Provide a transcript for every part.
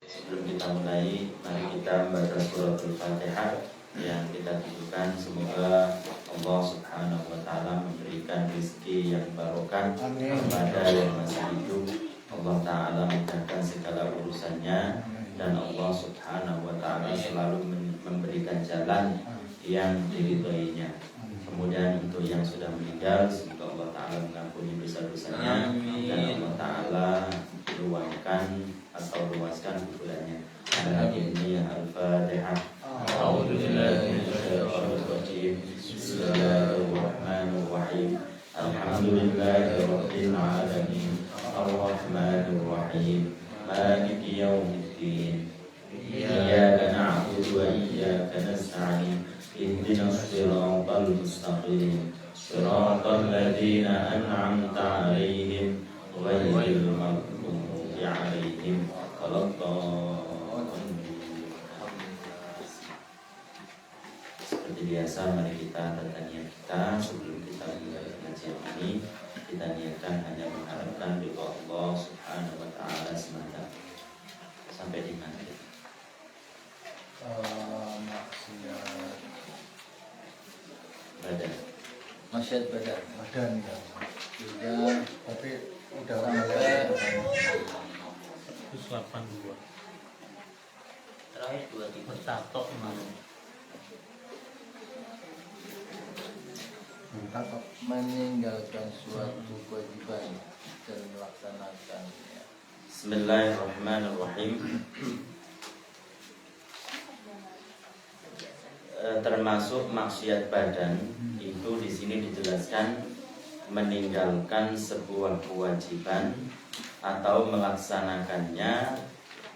Sebelum kita mulai, mari kita membaca suratul Fatihah yang kita tujukan. Semoga Allah Subhanahu wa Ta'ala memberikan rezeki yang barokah kepada yang masih hidup. Allah Ta'ala mudahkan segala urusannya, dan Allah Subhanahu wa Ta'ala selalu memberikan jalan yang diridhoinya. Kemudian untuk yang sudah meninggal, semoga Allah Ta'ala mengampuni dosa-dosanya, dan Allah Ta'ala luaskan kuburannya. Ini Al-Fatihah. A'udzubillahi minasyaitonir rajim. Bismillahirrahmanirrahim. Alhamdulillahirabbil alamin. Arrahmanir rahim. Maliki yaumiddin. Iyyaka na'budu wa iyyaka nasta'in. Ihdinas siratal mustaqim. Siratal ladzina an'amta 'alaihim ghairil maghdubi 'alaihim waladdallin. Seperti biasa, mari kita tata niat kita sebelum kita mulai pengajian ini. Kita niatkan hanya mengharapkan ridha Allah Subhanahu wa Ta'ala semata. Sampai di mana kita? Maksiat badan ya. Sudah, tapi udah sampai 182. terakhir 23 Bertato kemarin. meninggalkan suatu kewajiban dan melaksanakannya. Bismillahirrahmanirrahim. Termasuk maksiat badan itu di sini dijelaskan meninggalkan sebuah kewajiban atau melaksanakannya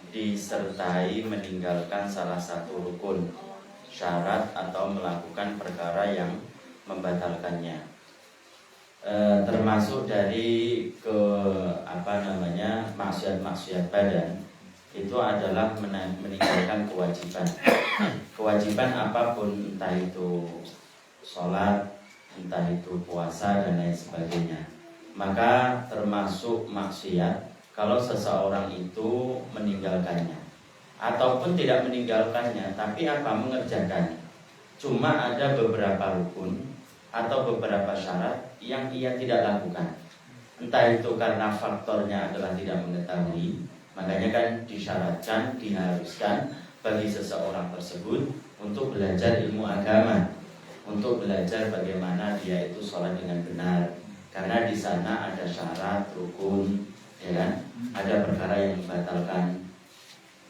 disertai meninggalkan salah satu rukun, syarat, atau melakukan perkara yang membatalkannya. Termasuk dari maksiat badan itu adalah meninggalkan kewajiban. Kewajiban apapun, entah itu sholat, entah itu puasa, dan lain sebagainya. Maka termasuk maksiat kalau seseorang itu meninggalkannya, ataupun tidak meninggalkannya, tapi mengerjakannya. Cuma ada beberapa rukun atau beberapa syarat yang ia tidak lakukan. Entah itu karena faktornya adalah tidak mengetahui, makanya kan disyaratkan, diharuskan bagi seseorang tersebut untuk belajar ilmu agama, untuk belajar bagaimana dia itu sholat dengan benar, karena di sana ada syarat, rukun, ya kan? Ada perkara yang membatalkan.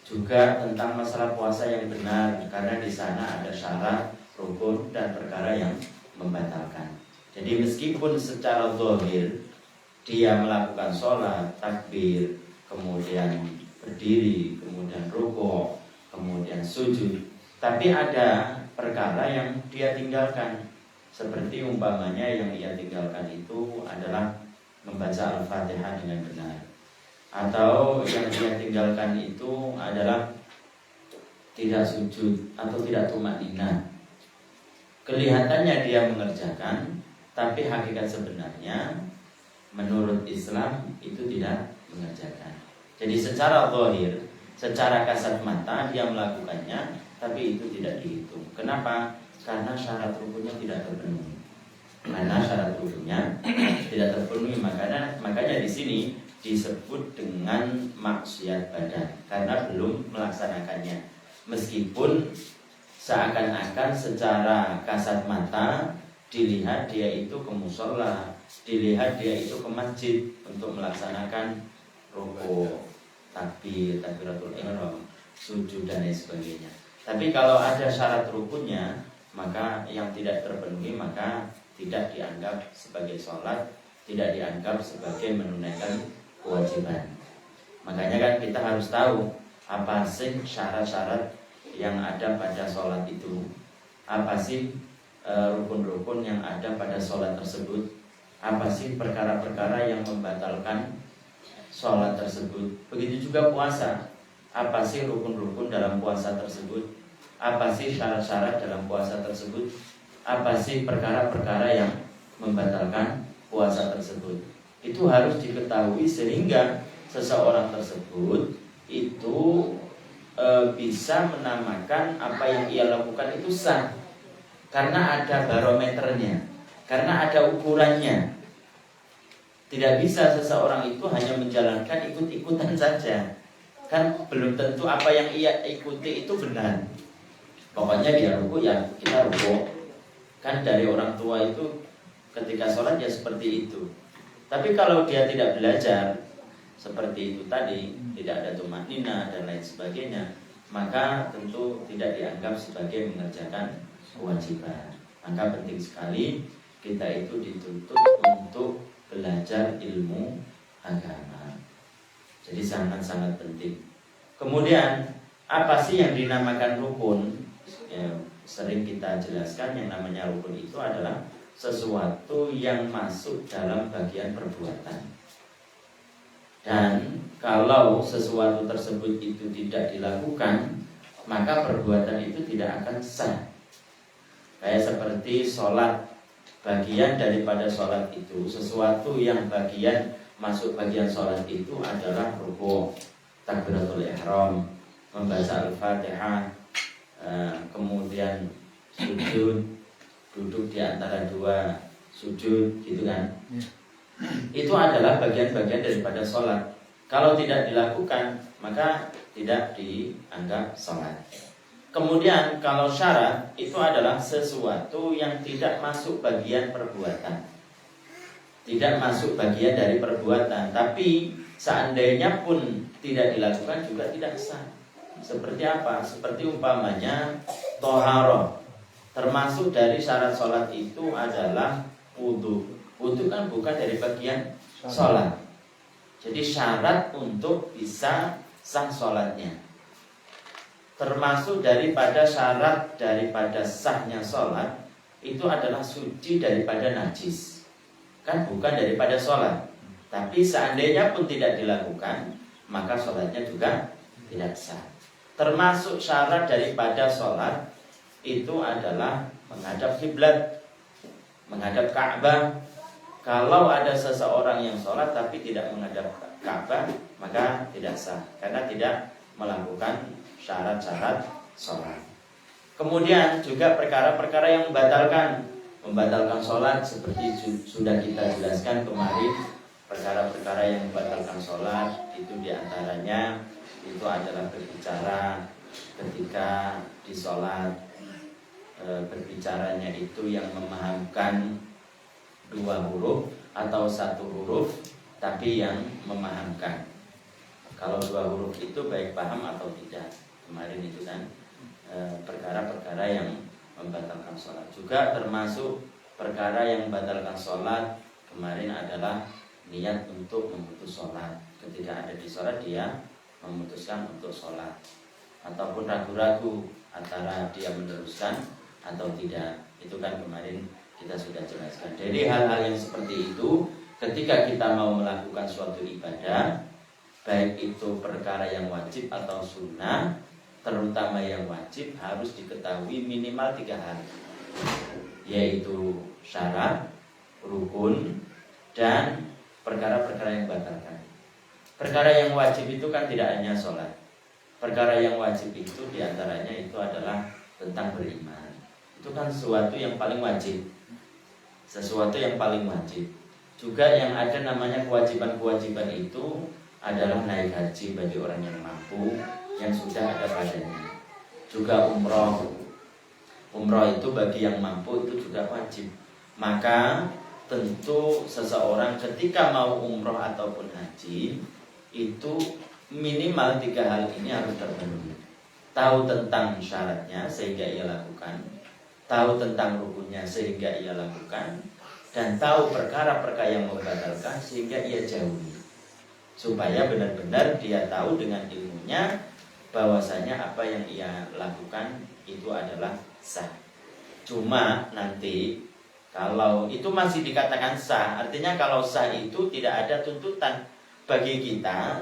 Juga tentang masalah puasa yang benar, karena di sana ada syarat, rukun, dan perkara yang membatalkan. Jadi meskipun secara zahir dia melakukan sholat, takbir, kemudian berdiri, kemudian rukuk, kemudian sujud, tapi ada perkara yang dia tinggalkan. Seperti umpamanya yang ia tinggalkan itu adalah membaca Al-Fatihah dengan benar, atau yang dia tinggalkan itu adalah tidak sujud atau tidak tumakninah. Kelihatannya dia mengerjakan, tapi hakikat sebenarnya menurut Islam itu tidak mengerjakan. Jadi secara zahir, secara kasat mata dia melakukannya, tapi itu tidak dihitung. Kenapa? Karena syarat rukunnya tidak terpenuhi. Karena syarat rukunnya tidak terpenuhi, makanya di sini disebut dengan maksiat badan, karena belum melaksanakannya. Meskipun seakan-akan secara kasat mata dilihat dia itu ke musola, dilihat dia itu ke masjid untuk melaksanakan rukuk, takbir, takbiratul ihram, sujud, dan lain sebagainya. Tapi kalau ada syarat rukunnya, maka yang tidak terpenuhi maka tidak dianggap sebagai sholat, tidak dianggap sebagai menunaikan kewajiban. Makanya kan kita harus tahu apa sih syarat-syarat yang ada pada sholat itu, apa sih rukun-rukun yang ada pada sholat tersebut, apa sih perkara-perkara yang membatalkan sholat tersebut. Begitu juga puasa, apa sih rukun-rukun dalam puasa tersebut, apa sih syarat-syarat dalam puasa tersebut, apa sih perkara-perkara yang membatalkan puasa tersebut. Itu harus diketahui sehingga seseorang tersebut itu bisa menamakan apa yang ia lakukan itu sah, karena ada barometernya, karena ada ukurannya. Tidak bisa seseorang itu hanya menjalankan ikut-ikutan saja, kan belum tentu apa yang ia ikuti itu benar. Pokoknya dia ruku ya kita ruku. Kan dari orang tua itu ketika sholat ya seperti itu. Tapi kalau dia tidak belajar seperti itu tadi, tidak ada tumanina dan lain sebagainya, maka tentu tidak dianggap sebagai mengerjakan kewajiban. Maka penting sekali kita itu dituntut untuk belajar ilmu agama. Jadi sangat-sangat penting. Kemudian apa sih yang dinamakan rukun? Ya, sering kita jelaskan yang namanya rukun itu adalah sesuatu yang masuk dalam bagian perbuatan. Dan kalau sesuatu tersebut itu tidak dilakukan, maka perbuatan itu tidak akan sah. Kayak seperti sholat, bagian daripada sholat itu, sesuatu yang bagian masuk bagian sholat itu adalah rukuk, takbiratul ihram, membaca al-fatihah, kemudian sujud, duduk di antara dua sujud, gitu kan? Itu adalah bagian-bagian daripada sholat. Kalau tidak dilakukan, maka tidak dianggap sholat. Kemudian kalau syarat itu adalah sesuatu yang tidak masuk bagian perbuatan, tidak masuk bagian dari perbuatan, tapi seandainya pun tidak dilakukan juga tidak sah. Seperti apa? Seperti umpamanya toharoh. Termasuk dari syarat sholat itu adalah wudu. Wudu kan bukan dari bagian sholat. Jadi syarat untuk bisa sah sholatnya. Termasuk daripada syarat daripada sahnya sholat itu adalah suci daripada najis. Kan bukan daripada sholat. Tapi seandainya pun tidak dilakukan, maka sholatnya juga tidak sah. Termasuk syarat daripada sholat itu adalah menghadap kiblat, menghadap Ka'bah. Kalau ada seseorang yang sholat tapi tidak menghadap Ka'bah, maka tidak sah, karena tidak melakukan syarat-syarat sholat. Kemudian juga perkara-perkara yang membatalkan sholat, seperti sudah kita jelaskan kemarin. Perkara-perkara yang membatalkan sholat itu diantaranya itu adalah berbicara ketika di sholat. Berbicaranya itu yang memahamkan dua huruf atau satu huruf, tapi yang memahamkan. Kalau dua huruf itu baik paham atau tidak. Kemarin itu kan perkara-perkara yang membatalkan sholat. Juga termasuk perkara yang membatalkan sholat kemarin adalah niat untuk memutus sholat. Ketika ada di sholat dia memutuskan untuk sholat, ataupun ragu-ragu antara dia meneruskan atau tidak. Itu kan kemarin kita sudah jelaskan. Jadi hal-hal yang seperti itu ketika kita mau melakukan suatu ibadah, baik itu perkara yang wajib atau sunnah, terutama yang wajib harus diketahui minimal 3 hal, yaitu syarat, rukun, dan perkara-perkara yang batalkan. Perkara yang wajib itu kan tidak hanya sholat. Perkara yang wajib itu diantaranya itu adalah tentang beriman. Itu kan sesuatu yang paling wajib. Sesuatu yang paling wajib. Juga yang ada namanya kewajiban-kewajiban itu adalah naik haji bagi orang yang mampu, yang sudah ada padanya. Juga umroh. Umroh itu bagi yang mampu itu juga wajib. Maka tentu seseorang ketika mau umroh ataupun haji itu minimal 3 hal ini harus terpenuhi. Tahu tentang syaratnya sehingga ia lakukan, tahu tentang rukunnya sehingga ia lakukan, dan tahu perkara-perkara yang membatalkan sehingga ia jauhi. Supaya benar-benar dia tahu dengan ilmunya bahwasanya apa yang ia lakukan itu adalah sah. Cuma nanti kalau itu masih dikatakan sah, artinya kalau sah itu tidak ada tuntutan bagi kita.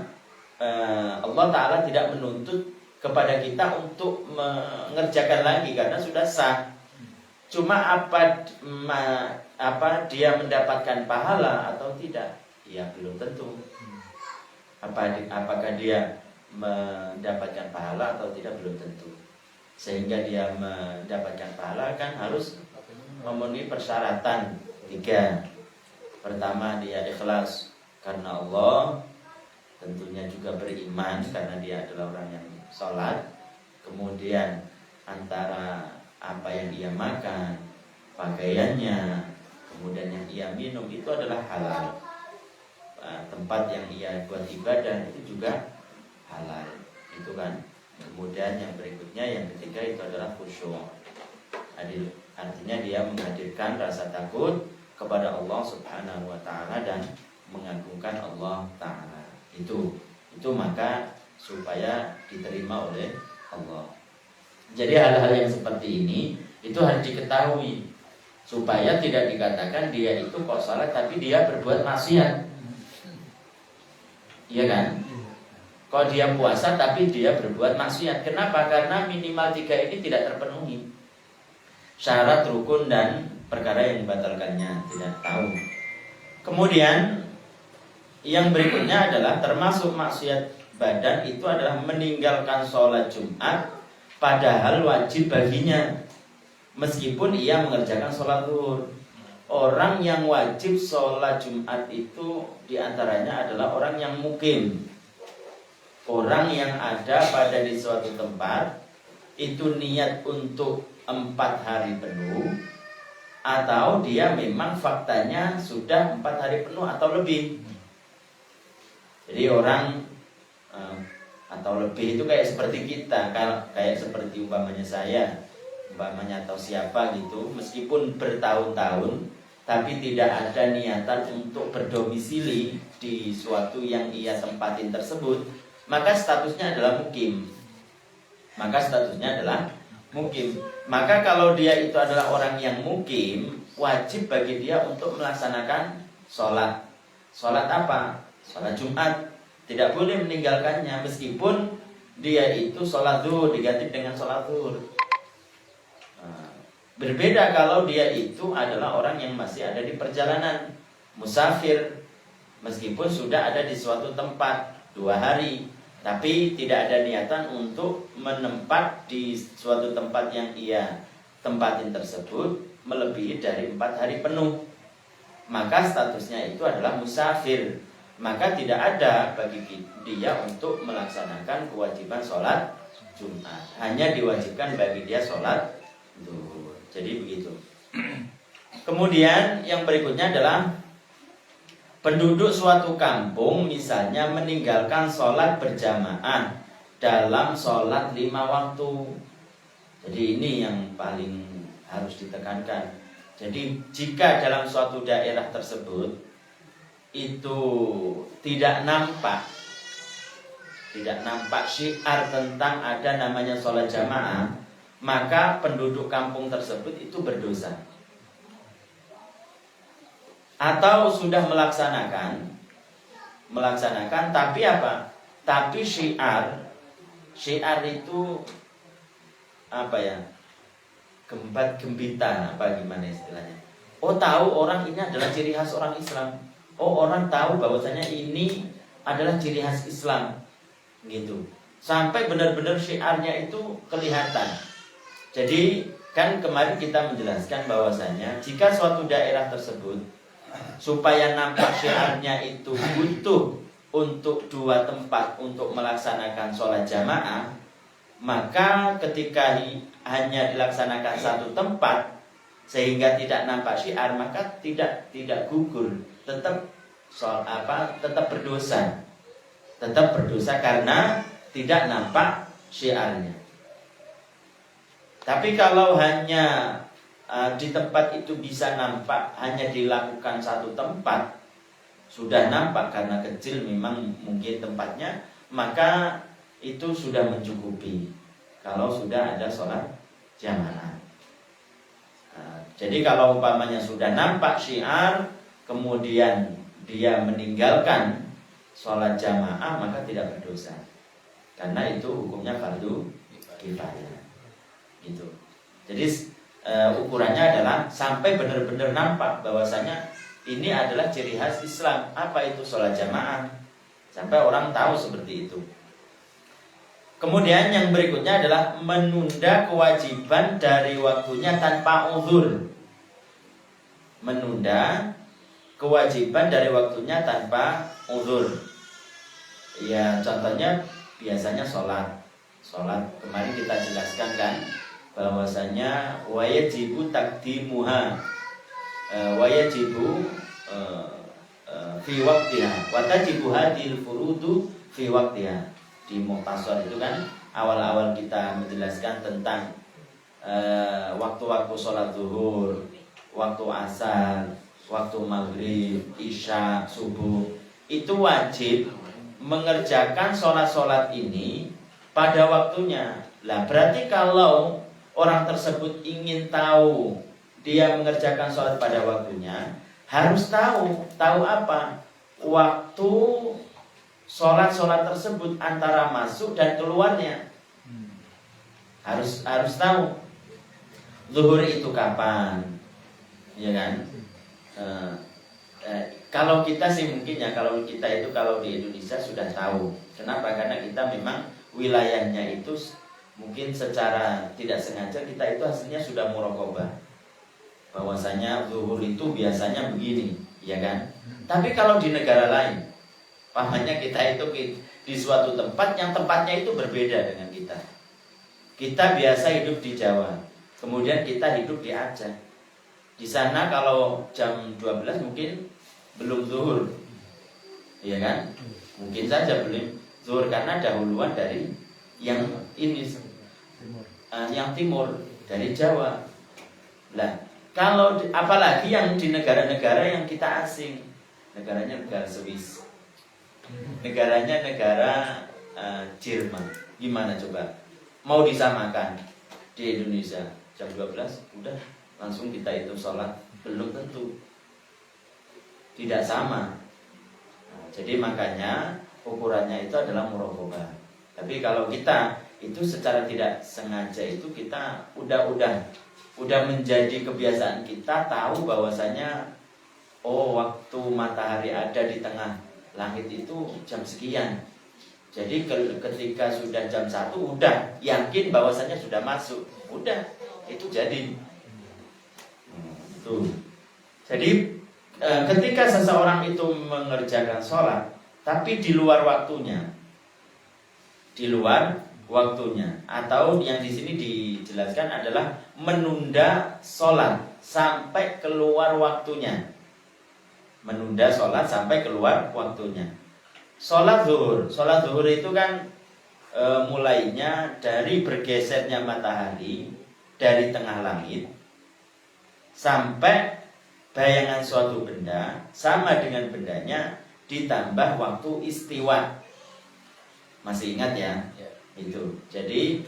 Allah Ta'ala tidak menuntut kepada kita untuk mengerjakan lagi karena sudah sah. Cuma apa dia mendapatkan pahala atau tidak? Ya belum tentu. Apakah dia mendapatkan pahala atau tidak belum tentu. Sehingga dia mendapatkan pahala kan harus memenuhi persyaratan 3. Pertama, dia ikhlas karena Allah, tentunya juga beriman karena dia adalah orang yang sholat. Kemudian antara apa yang ia makan, pakaiannya, kemudian yang ia minum itu adalah halal. Tempat yang ia buat ibadah itu juga halal, itu kan. Kemudian yang berikutnya, yang ketiga itu adalah khusyuk. Artinya dia menghadirkan rasa takut kepada Allah Subhanahu wa taala dan mengagungkan Allah taala. Itu maka supaya diterima oleh Allah. Jadi hal-hal yang seperti ini itu harus diketahui supaya tidak dikatakan dia itu kok salat tapi dia berbuat maksiat. Iya kan? Kalau dia puasa tapi dia berbuat maksiat. Kenapa? Karena minimal 3 ini tidak terpenuhi. Syarat, rukun, dan perkara yang membatalkannya tidak tahu. Kemudian yang berikutnya adalah termasuk maksiat badan itu adalah meninggalkan sholat Jumat padahal wajib baginya meskipun ia mengerjakan sholat zuhur. Orang yang wajib sholat Jumat itu diantaranya adalah orang yang mukim, orang yang ada pada di suatu tempat itu niat untuk 4 hari penuh, atau dia memang faktanya sudah 4 hari penuh atau lebih. Jadi orang atau lebih itu kayak seperti kita, kayak seperti umpamanya saya, umpamanya atau siapa gitu, meskipun bertahun-tahun tapi tidak ada niatan untuk berdomisili di suatu yang ia tempatin tersebut, maka statusnya adalah mukim. Maka kalau dia itu adalah orang yang mukim, wajib bagi dia untuk melaksanakan sholat. Sholat apa? Sholat Jumat. Tidak boleh meninggalkannya meskipun dia itu sholat zuhur diganti dengan sholat zuhur. Berbeda kalau dia itu adalah orang yang masih ada di perjalanan, musafir, meskipun sudah ada di suatu tempat 2 hari, tapi tidak ada niatan untuk menempat di suatu tempat yang ia tempatin tersebut melebihi dari 4 hari penuh. Maka statusnya itu adalah musafir. Maka tidak ada bagi dia untuk melaksanakan kewajiban sholat Jumat. Hanya diwajibkan bagi dia sholat zuhur. Jadi begitu. Kemudian yang berikutnya adalah penduduk suatu kampung misalnya meninggalkan sholat berjamaah dalam sholat 5 waktu. Jadi ini yang paling harus ditekankan. Jadi jika dalam suatu daerah tersebut itu tidak nampak syiar tentang ada namanya sholat jamaah, maka penduduk kampung tersebut itu berdosa. Atau sudah melaksanakan tapi apa? Tapi syiar itu apa ya? Gembita apa gimana istilahnya? Oh, tahu orang ini adalah ciri khas orang Islam. Oh, orang tahu bahwasanya ini adalah ciri khas Islam. Gitu. Sampai benar-benar syiarnya itu kelihatan. Jadi kan kemarin kita menjelaskan bahwasanya jika suatu daerah tersebut supaya nampak syiarnya itu butuh untuk 2 tempat untuk melaksanakan sholat jamaah, maka ketika hanya dilaksanakan 1 tempat sehingga tidak nampak syiar, maka tidak gugur, tetap berdosa. Tetap berdosa karena tidak nampak syiarnya. Tapi kalau hanya di tempat itu bisa nampak, hanya dilakukan 1 tempat, sudah nampak karena kecil memang mungkin tempatnya, maka itu sudah mencukupi kalau sudah ada sholat jamaah. Jadi kalau umpamanya sudah nampak syiar, kemudian dia meninggalkan sholat jamaah, maka tidak berdosa, karena itu hukumnya fardu kifayah. Gitu. Jadi ukurannya adalah sampai benar-benar nampak bahwasanya ini adalah ciri khas Islam. Apa itu sholat jamaah? Sampai orang tahu seperti itu. Kemudian yang berikutnya adalah menunda kewajiban dari waktunya tanpa uzur. Menunda kewajiban dari waktunya tanpa uzur. Ya, contohnya biasanya sholat. Sholat kemarin kita jelaskan kan bahwasanya wajibu takdimuha, wajibu fi waqtiha, wa tajibu hadil furudu fi waqtiha. Di Mukhtasar itu kan awal-awal kita menjelaskan tentang waktu-waktu sholat zuhur, waktu asar, waktu maghrib, isya, subuh. Itu wajib mengerjakan sholat-sholat ini pada waktunya. Lah berarti kalau orang tersebut ingin tahu dia mengerjakan sholat pada waktunya, harus tahu apa? Waktu sholat tersebut antara masuk dan keluarnya. Harus tahu. Zuhur itu kapan? Ya kan? Kalau kita sih mungkin ya, kalau kita itu kalau di Indonesia sudah tahu. Kenapa? Karena kita memang wilayahnya itu mungkin secara tidak sengaja kita itu hasilnya sudah muraqabah. Bahwasanya zuhur itu biasanya begini, ya kan? Tapi kalau di negara lain, pahamnya kita itu di suatu tempat yang tempatnya itu berbeda dengan kita. Kita biasa hidup di Jawa, kemudian kita hidup di Aceh. Di sana kalau jam 12 mungkin belum zuhur, ya kan? Mungkin saja belum zuhur karena dahuluan dari yang ini, yang timur dari Jawa. Lah, kalau apalagi yang di negara-negara yang kita asing, negaranya negara Swiss, negaranya negara Jerman, gimana coba? Mau disamakan di Indonesia jam 12 udah langsung kita itu sholat, belum tentu, tidak sama. Jadi makanya ukurannya itu adalah muraqabah. Tapi kalau kita itu secara tidak sengaja itu kita udah menjadi kebiasaan kita tahu bahwasanya waktu matahari ada di tengah langit itu jam sekian. Jadi ketika sudah jam 1 udah yakin bahwasanya sudah masuk. Udah, itu jadi. Tuh. Jadi ketika seseorang itu mengerjakan sholat tapi di luar waktunya, atau yang di sini dijelaskan adalah menunda sholat sampai keluar waktunya. Menunda sholat sampai keluar waktunya. Sholat zuhur itu kan mulainya dari bergesernya matahari dari tengah langit sampai bayangan suatu benda sama dengan bendanya ditambah waktu istiwa. Masih ingat ya? Itu. Jadi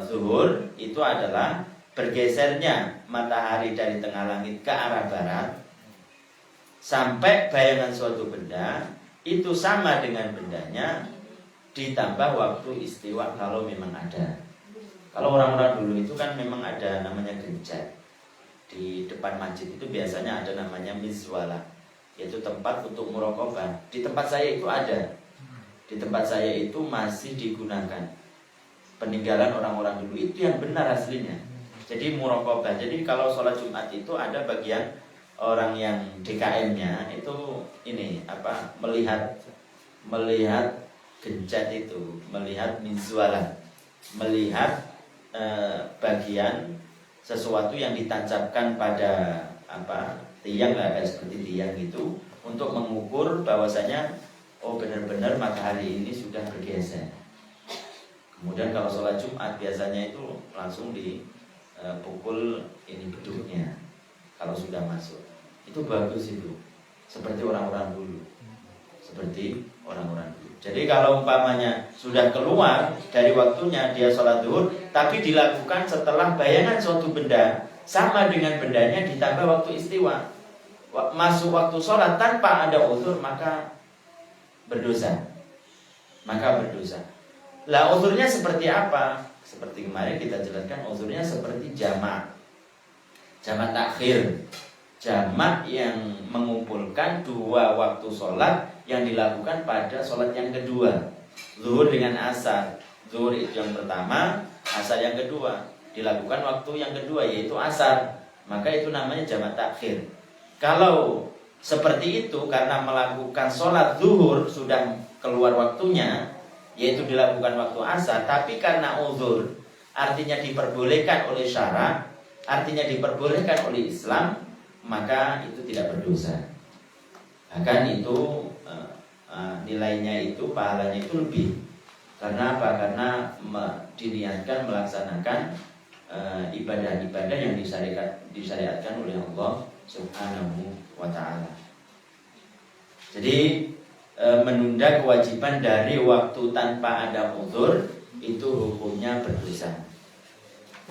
zuhur itu adalah bergesernya matahari dari tengah langit ke arah barat sampai bayangan suatu benda itu sama dengan bendanya ditambah waktu istiwa kalau memang ada. Kalau orang-orang dulu itu kan memang ada namanya genjat. Di depan masjid itu biasanya ada namanya mizwalah, yaitu tempat untuk muraqabah. Di tempat saya itu ada. Di tempat saya itu masih digunakan. Peninggalan orang-orang dulu itu yang benar aslinya. Jadi muraqabah. Jadi kalau sholat Jumat itu ada bagian orang yang DKM-nya itu ini melihat genjat itu, melihat mizwalah, melihat bagian sesuatu yang ditancapkan pada tiang lah, kayak seperti tiang gitu, untuk mengukur bahwasanya benar-benar matahari ini sudah bergeser. Kemudian kalau sholat Jumat biasanya itu langsung dipukul ini beduknya kalau sudah masuk. Itu bagus itu. Seperti orang-orang dulu. Jadi kalau umpamanya sudah keluar dari waktunya dia sholat zuhur, tapi dilakukan setelah bayangan suatu benda sama dengan bendanya ditambah waktu istiwa, masuk waktu sholat tanpa ada uzur, maka berdosa. Lah uzurnya seperti apa? Seperti kemarin kita jelaskan, uzurnya seperti jamak takhir, jamak yang mengumpulkan dua waktu sholat yang dilakukan pada sholat yang kedua, zuhur dengan asar. Zuhur itu yang pertama, asar yang kedua. Dilakukan waktu yang kedua yaitu asar. Maka itu namanya jamak takhir. Kalau seperti itu karena melakukan sholat zuhur sudah keluar waktunya, yaitu dilakukan waktu asar, tapi karena uzur, artinya diperbolehkan oleh syara, artinya diperbolehkan oleh Islam, maka itu tidak berdosa. Bahkan itu nilainya itu, pahalanya itu lebih. Karena apa? Karena diniatkan melaksanakan ibadah-ibadah yang disyariatkan oleh Allah Subhanahu wa ta'ala. Jadi menunda kewajiban dari waktu tanpa ada uzur itu hukumnya berdosa.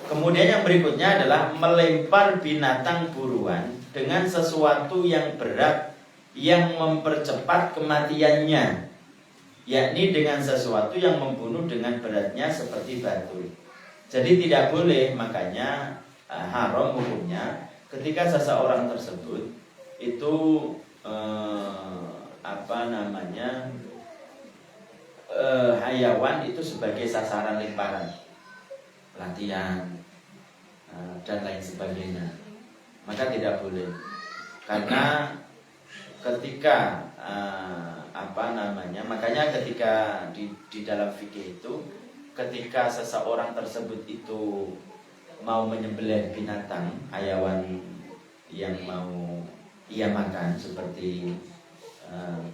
Kemudian yang berikutnya adalah melempar binatang buruan dengan sesuatu yang berat yang mempercepat kematiannya, yakni dengan sesuatu yang membunuh dengan beratnya seperti batu. Jadi tidak boleh, makanya haram hukumnya ketika seseorang tersebut itu hayawan itu sebagai sasaran lemparan, latihan dan lain sebagainya, maka tidak boleh. Karena ketika makanya ketika di dalam fikih itu, ketika seseorang tersebut itu mau menyembelih binatang, hayawan yang mau ia makan seperti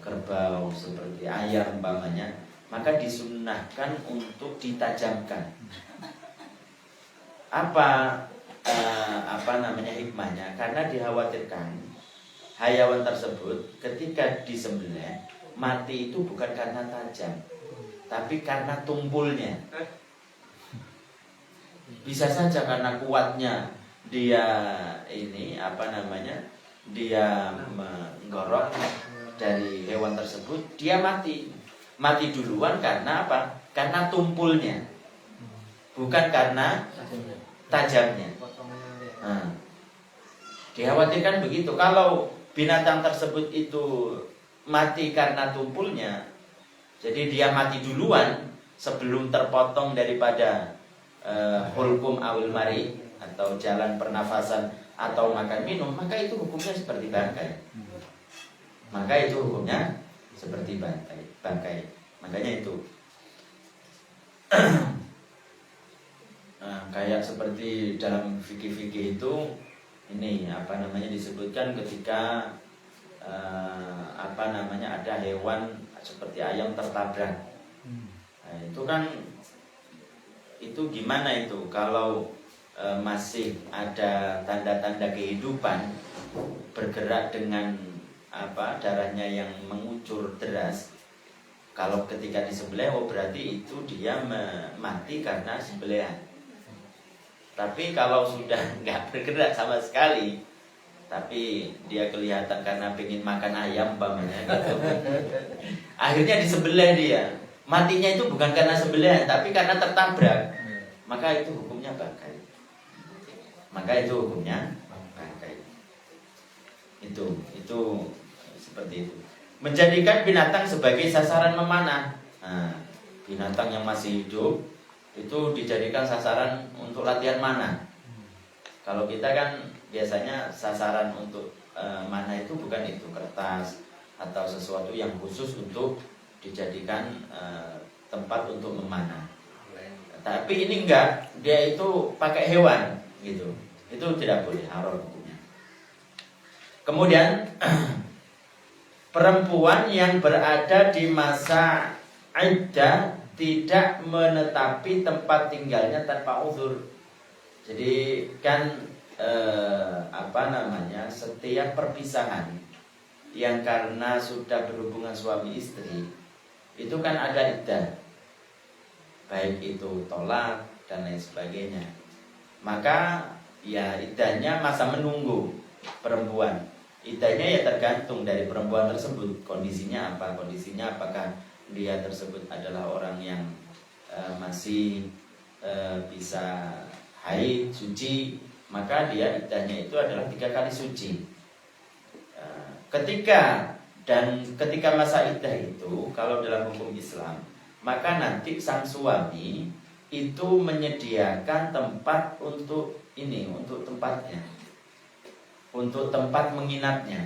kerbau, seperti ayam umpamanya, maka disunnahkan untuk ditajamkan. Hikmahnya? Karena dikhawatirkan hayawan tersebut ketika disembelih mati itu bukan karena tajam, tapi karena tumpulnya. Bisa saja karena kuatnya dia dia menggorok dari hewan tersebut, dia mati duluan. Karena apa? Karena tumpulnya, bukan karena tajamnya. Dikhawatirkan begitu. Kalau binatang tersebut itu mati karena tumpulnya, jadi dia mati duluan sebelum terpotong daripada hulkum awil mari atau jalan pernafasan atau makan minum, maka itu hukumnya seperti bangkai. Maka itu hukumnya seperti bangkai. Makanya itu kayak seperti dalam fikih-fikih itu disebutkan ketika ada hewan seperti ayam tertabrak. Itu kan gimana itu kalau masih ada tanda-tanda kehidupan, bergerak dengan darahnya yang mengucur deras. Kalau ketika disembelih, berarti itu dia mati karena sembelihan. Tapi kalau sudah nggak bergerak sama sekali, tapi dia kelihatan karena pengen makan ayam umpamanya gitu, akhirnya disembelih dia. Matinya itu bukan karena sembelihan, tapi karena tertabrak. Maka itu hukumnya bangkai. Itu seperti itu. Menjadikan binatang sebagai sasaran memanah. Binatang yang masih hidup itu dijadikan sasaran untuk latihan manah. Kalau kita kan biasanya sasaran untuk manah itu bukan itu kertas atau sesuatu yang khusus untuk dijadikan tempat untuk memanah. Tapi ini enggak, dia itu pakai hewan gitu. Itu tidak boleh, haram hukumnya. Kemudian perempuan yang berada di masa iddah tidak menetapi tempat tinggalnya tanpa uzur. Jadi kan setiap perpisahan yang karena sudah berhubungan suami istri itu kan ada iddah, baik itu tolak dan lain sebagainya. Maka ya iddahnya masa menunggu perempuan. Iddahnya ya tergantung dari perempuan tersebut, kondisinya apa, apakah dia tersebut adalah orang yang masih bisa haid, suci, maka dia iddahnya itu adalah 3 kali suci. Ketika masa iddah itu, kalau dalam hukum Islam maka nanti sang suami itu menyediakan tempat untuk ini, untuk tempatnya, untuk tempat menginapnya.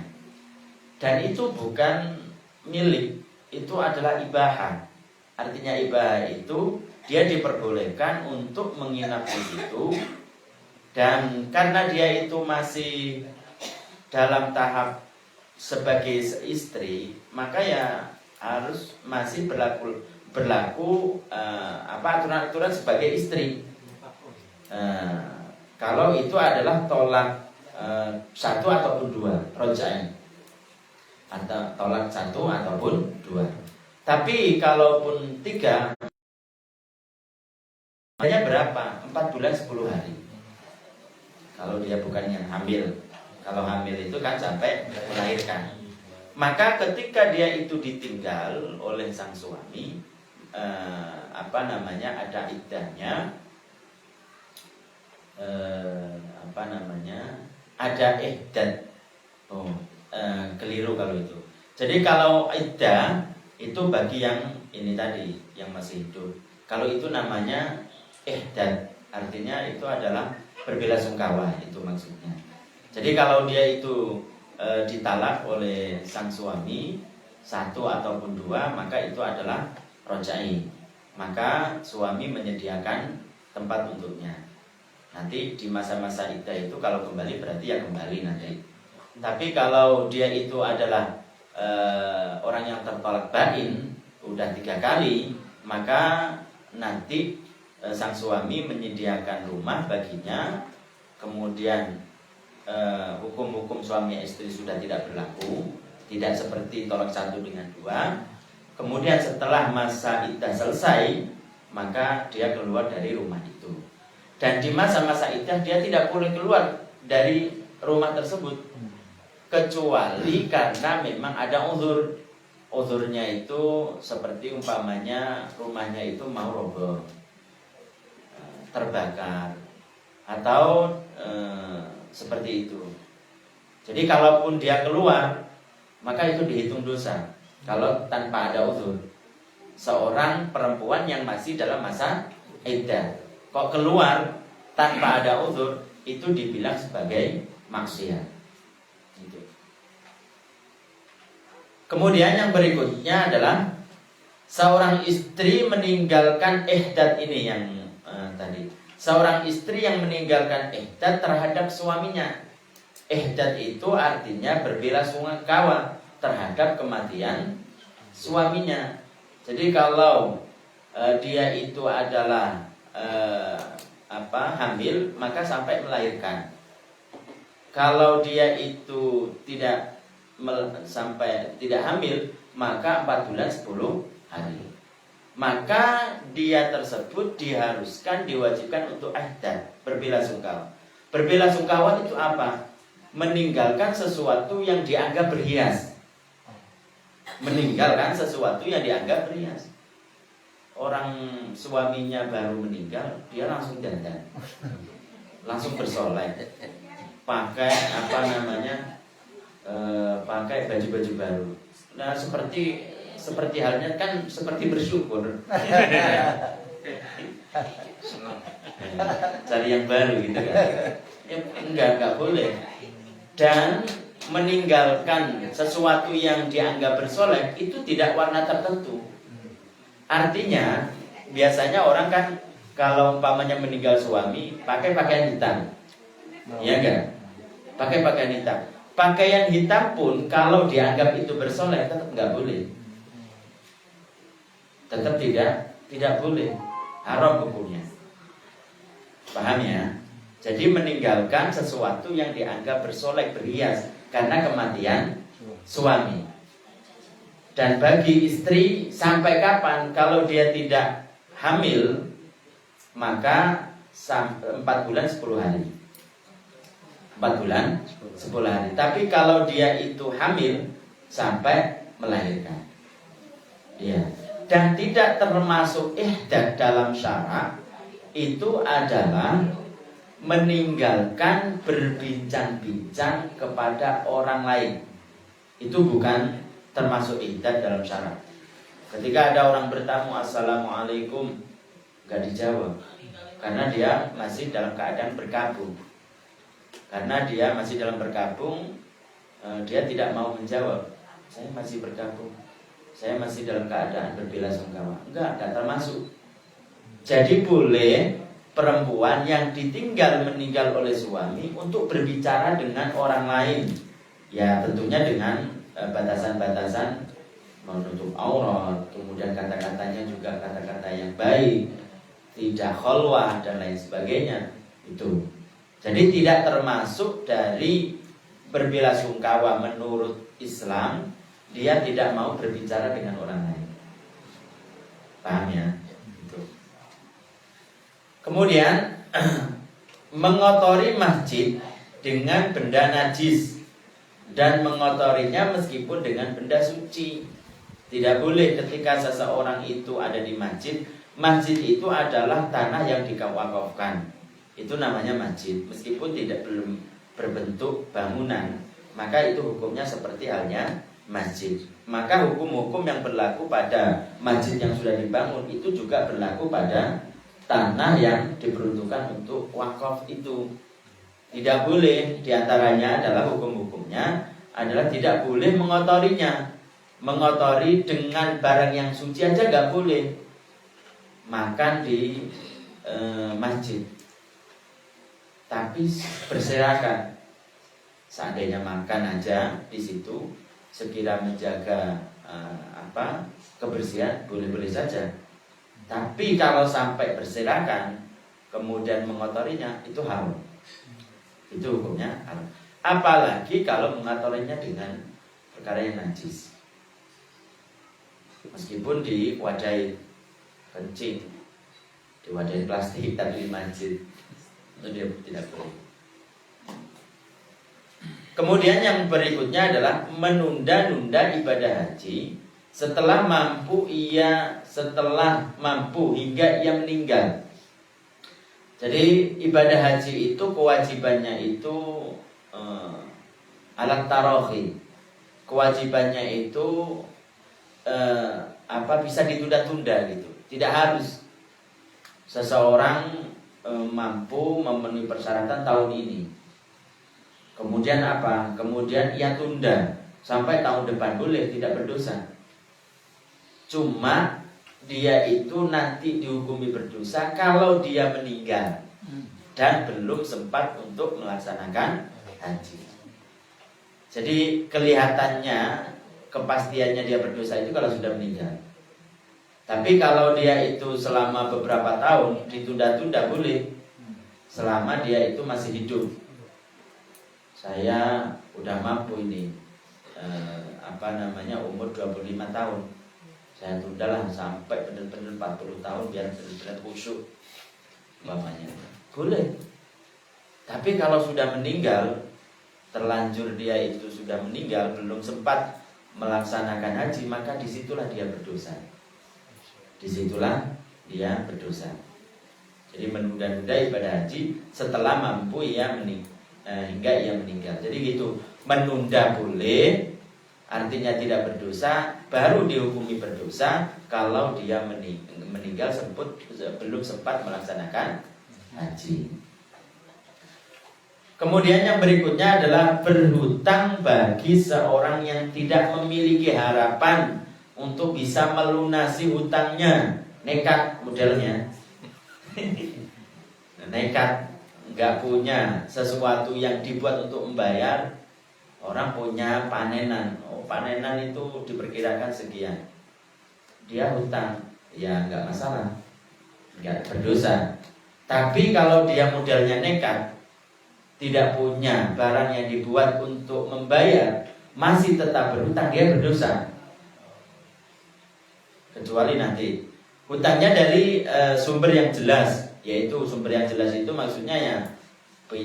Dan itu bukan milik, itu adalah ibahah. Artinya ibahah itu dia diperbolehkan untuk menginap di situ. Dan karena dia itu masih dalam tahap sebagai istri, maka ya harus masih berlaku aturan-aturan sebagai istri. Kalau itu adalah tolak satu ataupun dua, roja'in, atau tolak satu ataupun dua. Tapi kalaupun tiga, hanya berapa? 4 bulan 10 hari. Kalau dia bukan yang hamil. Kalau hamil itu kan sampai melahirkan. Maka ketika dia itu ditinggal oleh sang suami, ada iddahnya, ada ihdat. Keliru kalau itu. Jadi kalau iddah itu bagi yang ini tadi, yang masih hidup. Kalau itu namanya ihdat, artinya itu adalah berbelasungkawa, itu maksudnya. Jadi kalau dia itu ditalak oleh sang suami satu ataupun dua, maka itu adalah roja'i. Maka suami menyediakan tempat untuknya. Nanti di masa-masa iddah itu kalau kembali berarti ya kembali nanti. Tapi kalau dia itu adalah orang yang tertolak bain udah 3 kali, maka nanti sang suami menyediakan rumah baginya. Kemudian hukum-hukum suami istri sudah tidak berlaku, tidak seperti tolak satu dengan dua. Kemudian setelah masa iddah selesai, maka dia keluar dari rumah itu. Dan di masa-masa iddah dia tidak boleh keluar dari rumah tersebut, kecuali karena memang ada uzur. Uzurnya itu seperti umpamanya rumahnya itu mau roboh, terbakar, atau seperti itu. Jadi kalaupun dia keluar, maka itu dihitung dosa. Kalau tanpa ada uzur, seorang perempuan yang masih dalam masa iddah kok keluar tanpa ada uzur, itu dibilang sebagai maksiat. Gitu. Kemudian yang berikutnya adalah seorang istri meninggalkan ihdat ini yang tadi. Seorang istri yang meninggalkan ihdat terhadap suaminya. Ihdat itu artinya berbelasungkawa terhadap kematian suaminya. Jadi kalau dia itu adalah hamil, maka sampai melahirkan. Kalau dia itu tidak hamil, maka 4 bulan 10 hari. Maka dia tersebut diharuskan, diwajibkan untuk ihdat, berbelasungkawa. Berbelasungkawa itu apa? Meninggalkan sesuatu yang dianggap berhias. Meninggalkan sesuatu yang dianggap berhias. Orang suaminya baru meninggal, dia langsung dandan, langsung bersolek, pakai pakai baju-baju baru. Nah seperti halnya kan seperti bersyukur. Cari yang baru gitu kan. Ya, enggak boleh. Dan meninggalkan sesuatu yang dianggap bersolek itu tidak warna tertentu. Artinya biasanya orang kan kalau umpamanya meninggal suami pakai pakaian hitam. Iya kan? Pakai pakaian hitam. Pakaian hitam pun kalau dianggap itu bersolek tetap nggak boleh. Tetap tidak boleh, haram hukumnya. Paham ya? Jadi meninggalkan sesuatu yang dianggap bersolek, berhias karena kematian suami. Dan bagi istri sampai kapan? Kalau dia tidak hamil, maka 4 bulan 10 hari. 4 bulan 10 hari. Tapi kalau dia itu hamil sampai melahirkan. Iya. Dan tidak termasuk ihdat dalam syara itu adalah meninggalkan berbincang-bincang kepada orang lain. Itu bukan termasuk ihdat dalam syara. Ketika ada orang bertamu, assalamualaikum, gak dijawab, karena dia masih dalam keadaan berkabung. Karena dia masih dalam berkabung, dia tidak mau menjawab. Saya masih berkabung, saya masih dalam keadaan berbelasungkawa. Enggak termasuk. Jadi boleh perempuan yang ditinggal meninggal oleh suami untuk berbicara dengan orang lain. Ya tentunya dengan batasan-batasan menutup aurat, kemudian kata-katanya juga kata-kata yang baik, tidak kholwah dan lain sebagainya. Itu. Jadi tidak termasuk dari berbelasungkawa menurut Islam, dia tidak mau berbicara dengan orang lain. Paham ya? Itu. Kemudian mengotori masjid dengan benda najis dan mengotorinya meskipun dengan benda suci. Tidak boleh ketika seseorang itu ada di masjid. Masjid itu adalah tanah yang dikawakafkan. Itu namanya masjid. Meskipun belum berbentuk bangunan, maka itu hukumnya seperti halnya masjid. Maka hukum-hukum yang berlaku pada masjid yang sudah dibangun itu juga berlaku pada tanah yang diperuntukkan untuk wakaf itu. Tidak boleh, diantaranya adalah hukum-hukumnya adalah tidak boleh mengotorinya. Mengotori dengan barang yang suci aja gak boleh. Makan di masjid, tapi berserakan. Seandainya makan aja di situ, sekira menjaga kebersihan, boleh-boleh saja. Tapi kalau sampai berserakan, kemudian mengotorinya, itu haram. Itu hukumnya haram. Apalagi kalau mengotorinya dengan perkara yang najis. Meskipun diwadahi kencing, diwadahi plastik, tapi di masjid, itu dia tidak boleh. Kemudian yang berikutnya adalah menunda-nunda ibadah haji setelah mampu hingga ia meninggal. Jadi ibadah haji itu kewajibannya itu alat tarohi. Kewajibannya itu bisa ditunda-tunda gitu. Tidak harus seseorang mampu memenuhi persyaratan tahun ini. Kemudian Kemudian ia tunda sampai tahun depan, boleh, tidak berdosa. Cuma dia itu nanti dihukumi berdosa kalau dia meninggal dan belum sempat untuk melaksanakan haji. Jadi kelihatannya, kepastiannya dia berdosa itu kalau sudah meninggal. Tapi kalau dia itu selama beberapa tahun ditunda-tunda boleh, selama dia itu masih hidup. Saya udah mampu ini umur 25 tahun. Saya tundalah sampai benar-benar 40 tahun biar benar-benar khusyuk umpamanya. Boleh. Tapi kalau sudah meninggal, terlanjur dia itu sudah meninggal, belum sempat melaksanakan haji, maka disitulah dia berdosa. Disitulah dia berdosa. Jadi menunda-nunda ibadah haji setelah mampu hingga ia meninggal. Jadi gitu, menunda boleh, artinya tidak berdosa, baru dihukumi berdosa kalau dia meninggal belum sempat melaksanakan haji. Kemudian yang berikutnya adalah berhutang bagi seorang yang tidak memiliki harapan untuk bisa melunasi hutangnya. Nekat modelnya. Nekat, nggak punya sesuatu yang dibuat untuk membayar. Orang punya panenan. Panenan itu diperkirakan sekian. Dia hutang, ya nggak masalah, nggak berdosa. Tapi kalau dia modelnya nekat, tidak punya barang yang dibuat untuk membayar, masih tetap berhutang, dia berdosa. Kecuali nanti hutangnya dari sumber yang jelas, yaitu sumber yang jelas itu maksudnya ya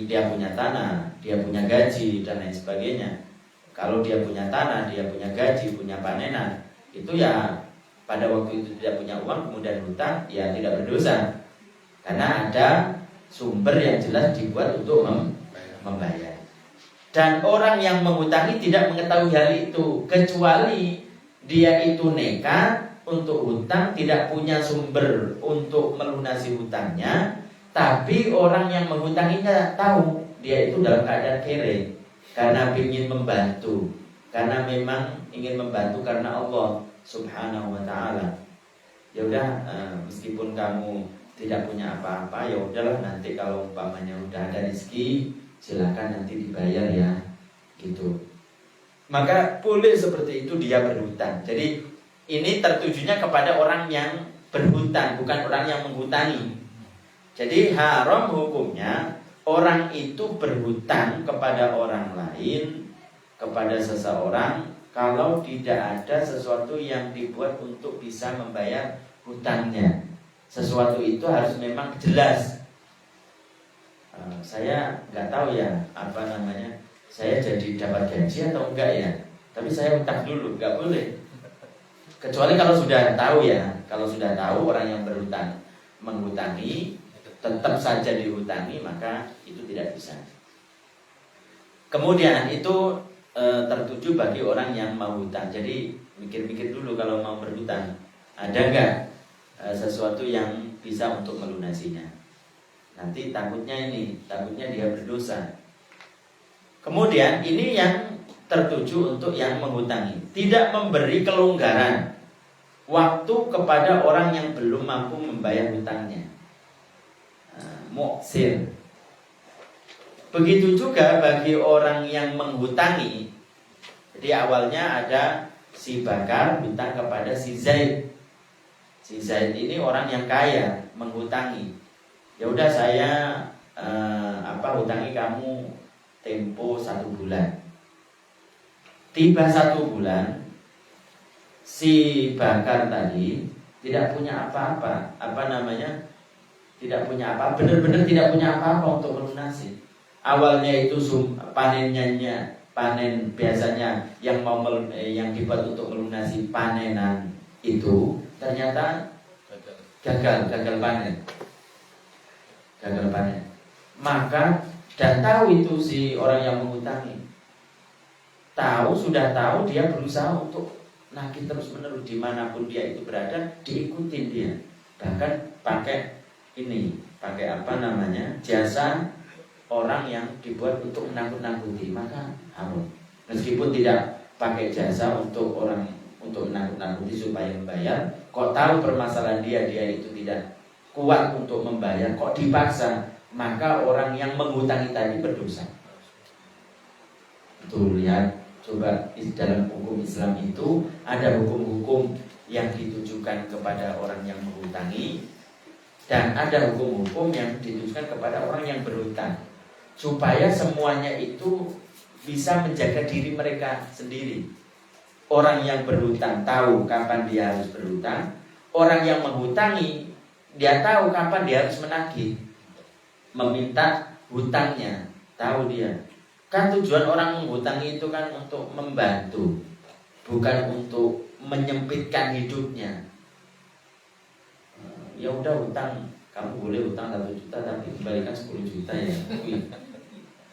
dia punya tanah, dia punya gaji dan lain sebagainya. Kalau dia punya tanah, dia punya gaji, punya panenan, itu ya pada waktu itu tidak punya uang kemudian hutang, ya tidak berdosa. Karena ada sumber yang jelas dibuat untuk membayar. Dan orang yang menghutangi tidak mengetahui hal itu, kecuali dia itu nekat untuk hutang, tidak punya sumber untuk melunasi hutangnya, tapi orang yang menghutanginya tahu dia itu dalam keadaan kere karena ingin membantu, karena memang ingin membantu karena Allah Subhanahu wa taala. Ya udah, meskipun kamu tidak punya apa-apa, ya udahlah, nanti kalau umpamanya udah ada rezeki silakan nanti dibayar ya, gitu. Maka boleh seperti itu dia berhutang. Jadi ini tertujunya kepada orang yang berhutang, bukan orang yang menghutangi. Jadi haram hukumnya orang itu berhutang kepada orang lain, kepada seseorang, kalau tidak ada sesuatu yang dibuat untuk bisa membayar hutangnya. Sesuatu itu harus memang jelas. Saya nggak tahu ya, apa namanya, saya jadi dapat gaji atau enggak ya, tapi saya hutang dulu, nggak boleh. Kecuali kalau sudah tahu ya, kalau sudah tahu orang yang berhutang menghutangi, tetap saja dihutangi, maka itu tidak bisa. Kemudian itu tertuju bagi orang yang mau hutang. Jadi mikir-mikir dulu kalau mau berhutang, ada nggak sesuatu yang bisa untuk melunasinya. Nanti takutnya dia berdosa. Kemudian ini yang tertuju untuk yang menghutangi, tidak memberi kelonggaran waktu kepada orang yang belum mampu membayar hutangnya. Muksir. Begitu juga bagi orang yang menghutangi. Jadi awalnya ada si Bakar hutang kepada si Zaid. Si Zaid ini orang yang kaya, menghutangi. Ya udah, saya hutangi kamu tempo 1 bulan. Tiba 1 bulan, si Bakar tadi tidak punya apa-apa, tidak punya apa, benar-benar tidak punya apa-apa untuk melunasi. Awalnya itu panen biasanya yang dibuat untuk melunasi panenan itu ternyata gagal panen. Maka dan tahu itu si orang yang menghutangi. Sudah tahu, dia berusaha untuk nagih terus menerus, dimanapun dia itu berada, diikutin dia. Bahkan pakai jasa orang yang dibuat untuk menakut-nakuti, maka haram. Meskipun tidak pakai jasa untuk menakut-nakuti supaya membayar, kok tahu permasalahan dia itu tidak kuat untuk membayar, kok dipaksa, maka orang yang menghutangi tadi berdosa. Betul, lihat. Coba dalam hukum Islam itu ada hukum-hukum yang ditujukan kepada orang yang menghutangi, dan ada hukum-hukum yang ditujukan kepada orang yang berhutang, supaya semuanya itu bisa menjaga diri mereka sendiri. Orang yang berhutang tahu kapan dia harus berhutang. Orang yang menghutangi, dia tahu kapan dia harus menagih, meminta hutangnya, tahu dia. Kan tujuan orang menghutangi itu kan untuk membantu, bukan untuk menyempitkan hidupnya. Ya udah, hutang, kamu boleh hutang 1 juta tapi kembalikan 10 juta ya.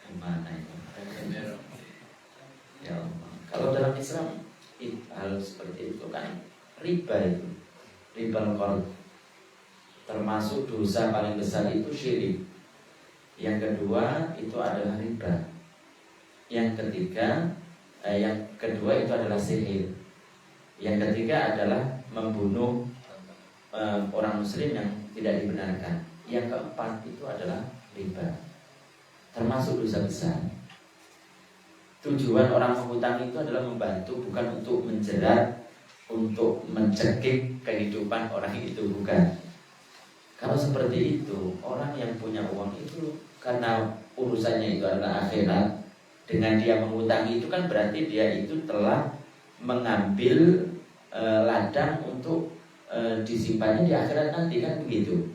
Gimana itu? Ya Allah. Kalau dalam Islam hal seperti itu kan riba itu. Riba qard. Termasuk dosa paling besar itu syirik. Yang kedua itu adalah riba. Yang kedua itu adalah sihir. Yang ketiga adalah membunuh orang muslim yang tidak dibenarkan. Yang keempat itu adalah riba, termasuk dosa besar. Tujuan orang menghutang itu adalah membantu, bukan untuk menjerat, untuk mencekik kehidupan orang itu, bukan. Kalau seperti itu, orang yang punya uang itu karena urusannya itu adalah akhirat, dengan dia menghutangi itu kan berarti dia itu telah mengambil ladang untuk disimpannya di akhirat nanti, kan begitu.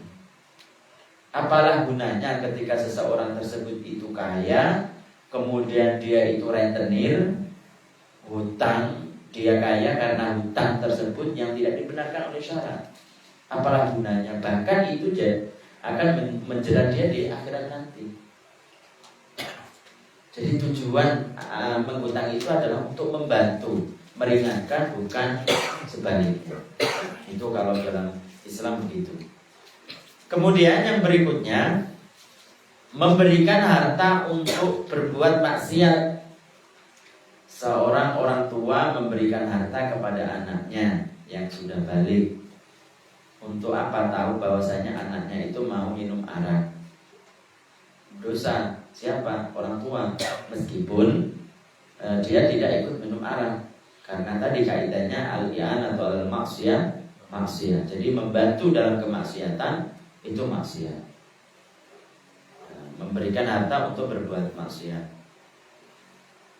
Apalah gunanya ketika seseorang tersebut itu kaya, kemudian dia itu rentenir, hutang, dia kaya karena hutang tersebut yang tidak dibenarkan oleh syarat. Apalah gunanya? Bahkan itu akan menjerat dia di akhirat nanti. Jadi tujuan menghutang itu adalah untuk membantu, meringankan, bukan sebaliknya. Itu kalau dalam Islam begitu. Kemudian yang berikutnya, memberikan harta untuk berbuat maksiat. Seorang orang tua memberikan harta kepada anaknya yang sudah balik. Untuk apa? Tahu bahwasanya anaknya itu mau minum arak. Dosa siapa? Orang tua. Meskipun dia tidak ikut minum arak, karena tadi kaidahnya al-i'an atau al-maksiyah, maksiat. Jadi membantu dalam kemaksiatan itu maksiat. Memberikan harta untuk berbuat maksiat.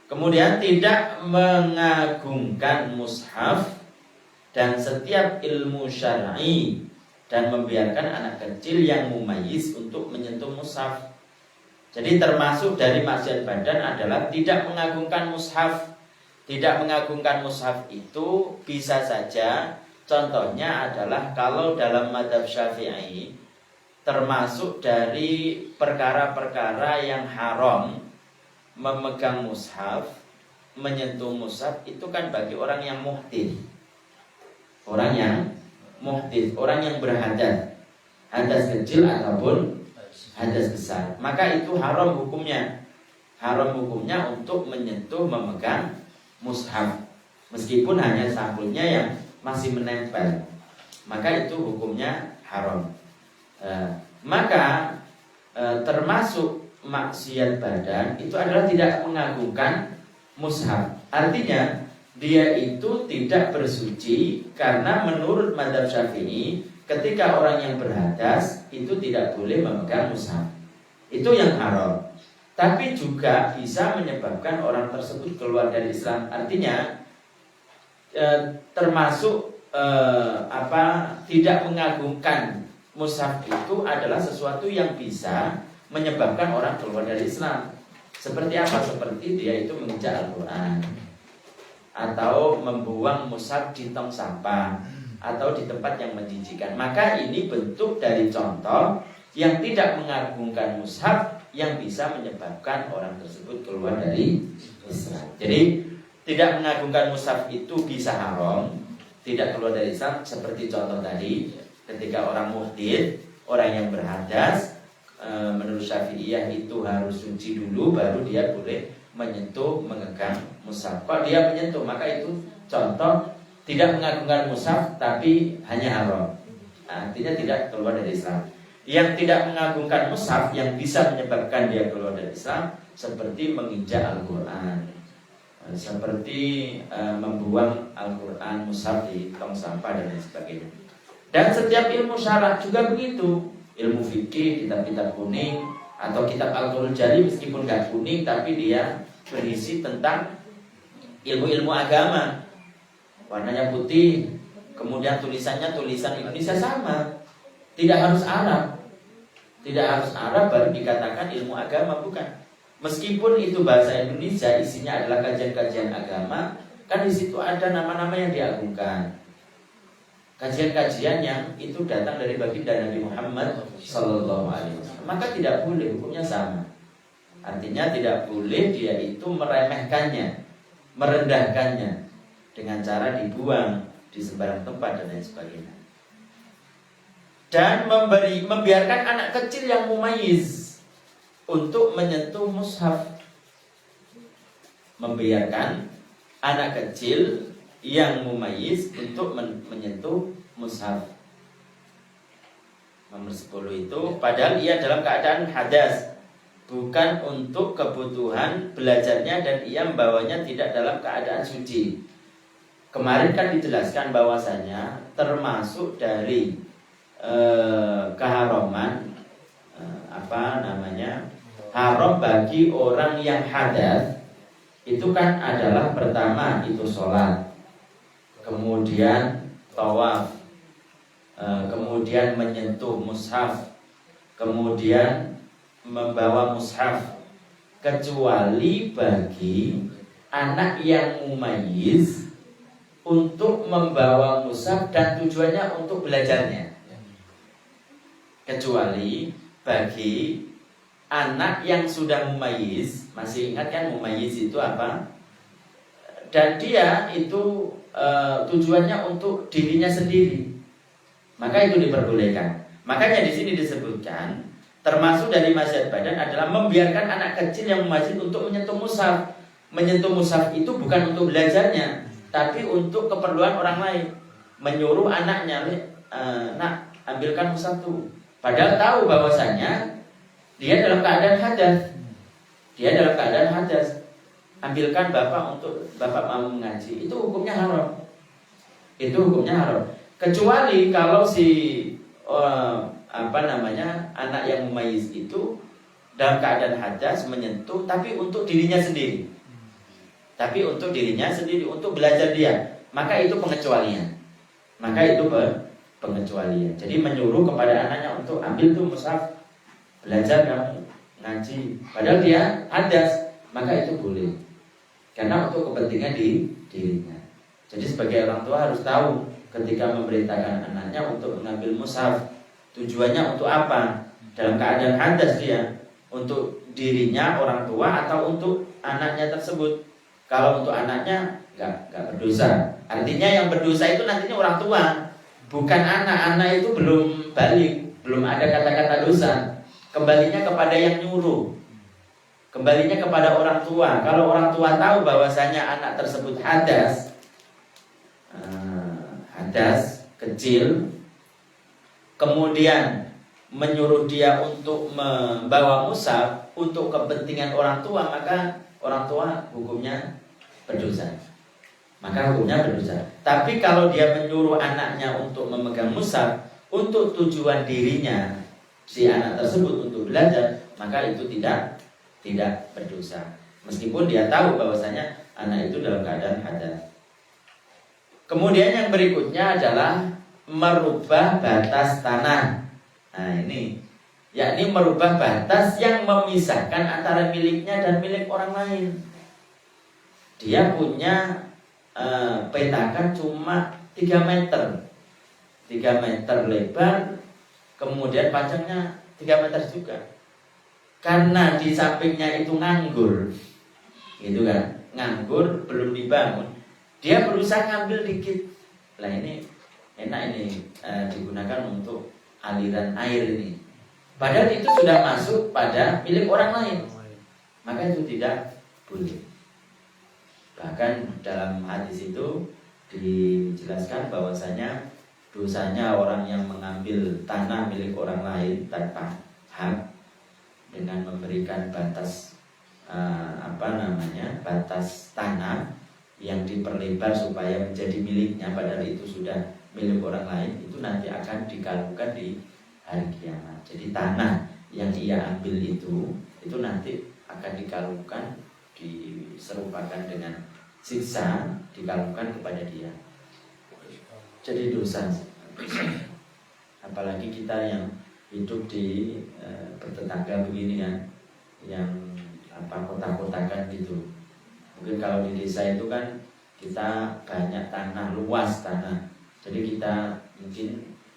Kemudian tidak mengagungkan mushaf dan setiap ilmu syar'i, dan membiarkan anak kecil yang mumayyiz untuk menyentuh mushaf. Jadi termasuk dari maksiat badan adalah tidak mengagungkan mushaf. Tidak mengagungkan mushaf itu bisa saja, contohnya adalah kalau dalam mazhab Syafi'i, termasuk dari perkara-perkara yang haram memegang mushaf, menyentuh mushaf itu kan bagi orang yang muhdits. Orang yang muhdits, orang yang berhadas, hadas kecil ataupun hadas besar, maka itu haram hukumnya. Haram hukumnya untuk menyentuh, memegang mushaf, meskipun hanya sampulnya yang masih menempel, maka itu hukumnya haram. Maka termasuk maksiat badan itu adalah tidak mengagungkan mushaf. Artinya dia itu tidak bersuci, karena menurut mazhab Syafi'i ketika orang yang berhadas itu tidak boleh memegang mushaf. Itu yang haram. Tapi juga bisa menyebabkan orang tersebut keluar dari Islam. Artinya termasuk tidak mengagungkan mushaf itu adalah sesuatu yang bisa menyebabkan orang keluar dari Islam. Seperti apa? Seperti dia itu menginjak Al-Quran, atau membuang mushaf di tong sampah, atau di tempat yang menjijikkan. Maka ini bentuk dari contoh yang tidak mengagungkan mushaf, yang bisa menyebabkan orang tersebut keluar dari Islam. Jadi tidak mengagungkan mushaf itu bisa haram, tidak keluar dari Islam. Seperti contoh tadi, ketika orang muhdits, orang yang berhadas, menurut Syafi'iyah itu harus suci dulu, baru dia boleh menyentuh, memegang mushaf. Kalau dia menyentuh, maka itu contoh tidak mengagungkan mushaf, tapi hanya haram. Artinya tidak keluar dari Islam. Yang tidak mengagungkan mushaf yang bisa menyebabkan dia keluar dari Islam, seperti menginjak Al-Quran, seperti membuang Al-Quran, mushaf di tong sampah dan lain sebagainya. Dan setiap ilmu syara juga begitu. Ilmu fikih, kitab-kitab kuning, atau kitab Al-Qur'an Jali meskipun gak kuning, tapi dia berisi tentang ilmu-ilmu agama. Warnanya putih, kemudian tulisannya tulisan Indonesia sama. Tidak harus Arab. Tidak harus Arab baru dikatakan ilmu agama, bukan. Meskipun itu bahasa Indonesia, isinya adalah kajian-kajian agama, kan di situ ada nama-nama yang diagungkan. Kajian-kajian yang itu datang dari baginda Nabi Muhammad Sallallahu Alaihi Wasallam, maka tidak boleh, hukumnya sama. Artinya tidak boleh dia itu meremehkannya, merendahkannya dengan cara dibuang di sembarang tempat dan lain sebagainya. Dan membiarkan anak kecil yang mumayyiz untuk menyentuh mushaf. Membiarkan anak kecil yang mumayyiz untuk menyentuh mushaf. Nomor 10 itu padahal ia dalam keadaan hadas, bukan untuk kebutuhan belajarnya, dan ia membawanya tidak dalam keadaan suci. Kemarin kan dijelaskan bahwasanya termasuk dari keharaman haram bagi orang yang hadas itu kan adalah pertama itu sholat, kemudian tawaf, kemudian menyentuh mushaf, kemudian membawa mushaf, kecuali bagi anak yang mumayyiz untuk membawa mushaf dan tujuannya untuk belajarnya. Kecuali bagi anak yang sudah mumayyiz. Masih ingat kan mumayyiz itu apa? dan dia itu tujuannya untuk dirinya sendiri, maka itu diperbolehkan. Makanya di sini disebutkan termasuk dari maksiat badan adalah membiarkan anak kecil yang masjid untuk menyentuh mushaf. Menyentuh mushaf itu bukan untuk belajarnya, tapi untuk keperluan orang lain. Menyuruh anaknya, nak ambilkan mushaf tuh. Padahal tahu bahwasanya dia dalam keadaan hadas. Dia dalam keadaan hadas. Ambilkan bapak untuk bapak mau mengaji. Itu hukumnya haram. Itu hukumnya haram. Kecuali kalau si anak yang mumayyiz itu dalam keadaan hadas menyentuh, tapi untuk dirinya sendiri. Tapi untuk dirinya sendiri, untuk belajar dia, maka itu pengecualian. Maka itu pengecualian. Jadi menyuruh kepada anaknya untuk ambil tuh mushaf, belajar kamu ngaji. Padahal dia hadas, maka itu boleh. Karena untuk kepentingan dirinya. Jadi sebagai orang tua harus tahu ketika memerintahkan anaknya untuk mengambil mushaf, tujuannya untuk apa? Dalam keadaan hadas dia, untuk dirinya orang tua atau untuk anaknya tersebut. Kalau untuk anaknya nggak berdosa. Artinya yang berdosa itu nantinya orang tua, bukan anak. Anak itu belum balik, belum ada kata-kata dosa. Kembalinya kepada yang nyuruh, kembalinya kepada orang tua. Kalau orang tua tahu bahwasanya anak tersebut hadas kecil, kemudian menyuruh dia untuk membawa mushaf untuk kepentingan orang tua, maka orang tua hukumnya berdosa. Maka hukumnya berdosa. Tapi kalau dia menyuruh anaknya untuk memegang mushaf untuk tujuan dirinya, si anak tersebut untuk belajar, maka itu tidak berdosa. Meskipun dia tahu bahwasanya anak itu dalam keadaan hadas. Kemudian yang berikutnya adalah merubah batas tanah. Nah ini, yakni merubah batas yang memisahkan antara miliknya dan milik orang lain. Dia punya petakan cuma 3 meter 3 meter lebar, kemudian panjangnya 3 meter juga. Karena di sampingnya itu nganggur, gitu kan, nganggur, belum dibangun, dia berusaha ngambil dikit. Lah ini enak ini digunakan untuk aliran air ini. Padahal itu sudah masuk pada milik orang lain, maka itu tidak boleh. Bahkan dalam hadis itu dijelaskan bahwasanya dosanya orang yang mengambil tanah milik orang lain tanpa hak dengan memberikan batas batas tanah yang diperlebar supaya menjadi miliknya, padahal itu sudah milik orang lain, itu nanti akan dikalungkan di hari kiamat. Jadi tanah yang ia ambil itu nanti akan dikalungkan, diserupakan dengan siksa, dikalungkan kepada dia. Jadi dosa. Apalagi kita yang hidup di bertetangga begini ya, yang kota-kotakan gitu. Mungkin kalau di desa itu kan kita banyak tanah, luas tanah. Jadi kita mungkin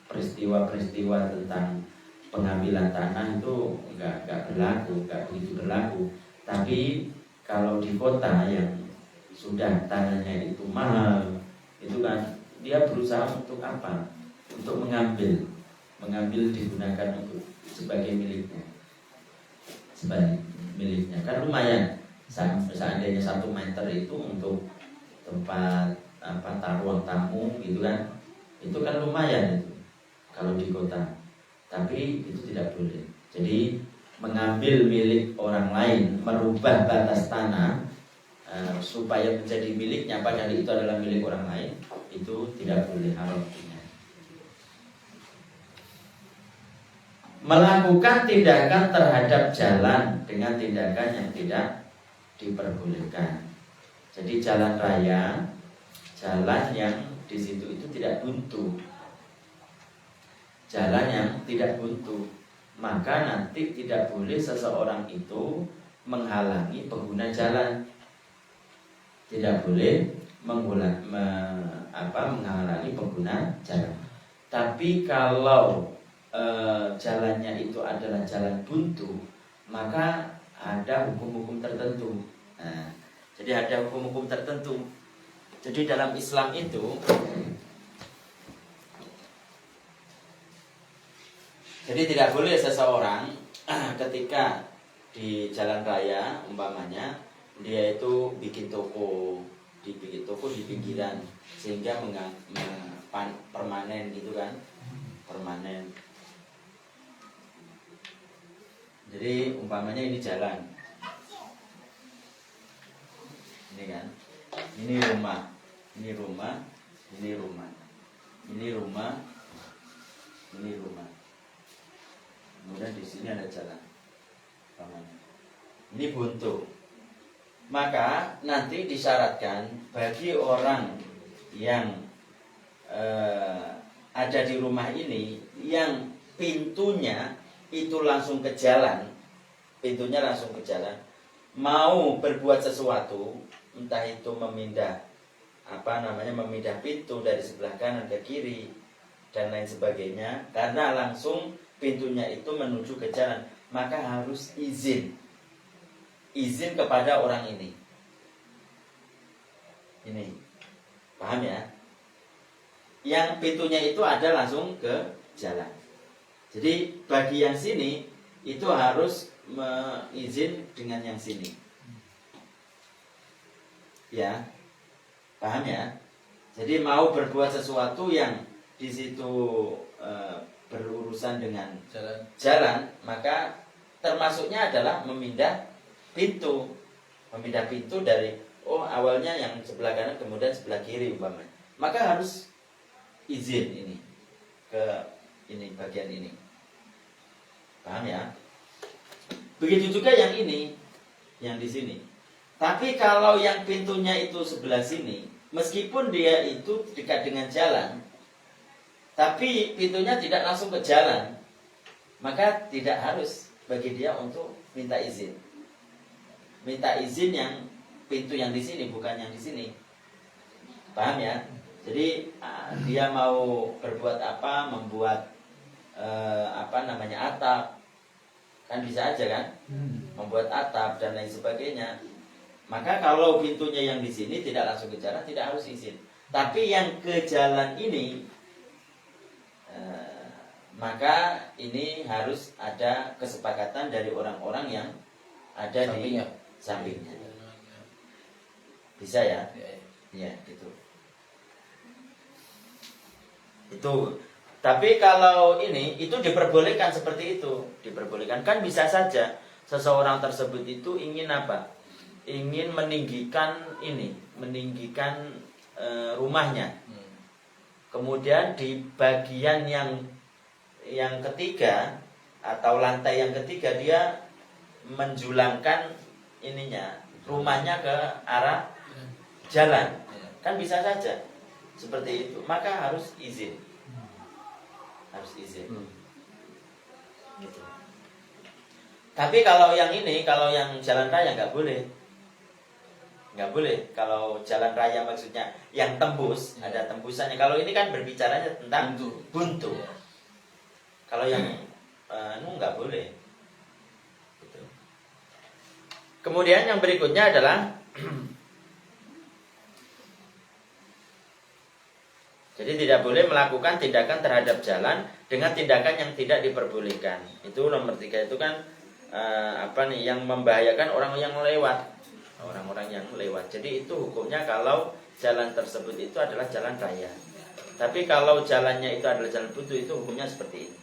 peristiwa-peristiwa tentang pengambilan tanah itu nggak begitu berlaku. Tapi kalau di kota yang sudah tanahnya itu mahal, itu kan dia berusaha untuk apa? Untuk mengambil digunakan untuk sebagai miliknya. Sebagai miliknya kan lumayan. Seandainya 1 meter itu untuk tempat ruang tamu gitu kan, itu kan lumayan itu kalau di kota. Tapi itu tidak boleh. Jadi mengambil milik orang lain, merubah batas tanah supaya menjadi miliknya padahal itu adalah milik orang lain, itu tidak boleh, haram. Melakukan tindakan terhadap jalan dengan tindakan yang tidak diperbolehkan. Jadi jalan raya, jalan yang di situ itu tidak buntu, jalan yang tidak buntu, maka nanti tidak boleh seseorang itu menghalangi pengguna jalan. Tidak boleh menghalangi pengguna jalan. Tapi kalau jalannya itu adalah jalan buntu, maka ada hukum-hukum tertentu. Nah, jadi ada hukum-hukum tertentu. Jadi dalam Islam itu jadi tidak boleh seseorang ketika di jalan raya umpamanya dia itu bikin toko di pinggiran sehingga permanen gitu kan, permanen. Jadi umpamanya ini jalan, ini kan, ini rumah, ini rumah, ini rumah, ini rumah, ini rumah. Kemudian di sini ada jalan, umpamanya. Ini buntu. Maka nanti disyaratkan bagi orang yang ada di rumah ini yang pintunya itu langsung ke jalan, pintunya langsung ke jalan, mau berbuat sesuatu, entah itu memindah memindah pintu dari sebelah kanan ke kiri dan lain sebagainya, karena langsung pintunya itu menuju ke jalan, maka harus izin kepada orang ini. Ini, paham ya? Yang pintunya itu ada langsung ke jalan. Jadi bagi yang sini itu harus izin dengan yang sini. Ya, paham ya? Jadi mau berbuat sesuatu yang di situ berurusan dengan jalan, maka termasuknya adalah memindah pintu dari awalnya yang sebelah kanan kemudian sebelah kiri umpamanya, maka harus izin ini ke ini bagian ini, paham ya? Begitu juga yang ini, yang di sini. Tapi kalau yang pintunya itu sebelah sini, meskipun dia itu dekat dengan jalan, tapi pintunya tidak langsung ke jalan, maka tidak harus bagi dia untuk minta izin. Minta izin yang pintu yang di sini, bukan yang di sini. Paham ya? Jadi dia mau berbuat apa, membuat atap, kan bisa aja kan? Membuat atap dan lain sebagainya. Maka kalau pintunya yang di sini tidak langsung ke jalan, tidak harus izin. Tapi yang ke jalan ini, maka ini harus ada kesepakatan dari orang-orang yang ada di sampingnya. Bisa ya? Ya, gitu. Itu. Tapi kalau ini itu diperbolehkan seperti itu, diperbolehkan. Kan bisa saja seseorang tersebut itu ingin apa? Ingin meninggikan rumahnya. Kemudian di bagian yang ketiga atau lantai yang ketiga dia menjulangkan rumahnya ke arah jalan. Kan bisa saja seperti itu. Maka harus izin. Gitu. Tapi kalau yang jalan raya nggak boleh. Kalau jalan raya maksudnya yang tembus, ada tembusannya. Kalau ini kan berbicaranya tentang buntu. Kalau yang nggak boleh. Gitu. Kemudian yang berikutnya adalah jadi tidak boleh melakukan tindakan terhadap jalan dengan tindakan yang tidak diperbolehkan. Itu nomor 3 itu kan yang membahayakan orang yang lewat. Orang-orang yang lewat. Jadi itu hukumnya kalau jalan tersebut itu adalah jalan raya. Tapi kalau jalannya itu adalah jalan buntu, itu hukumnya seperti ini.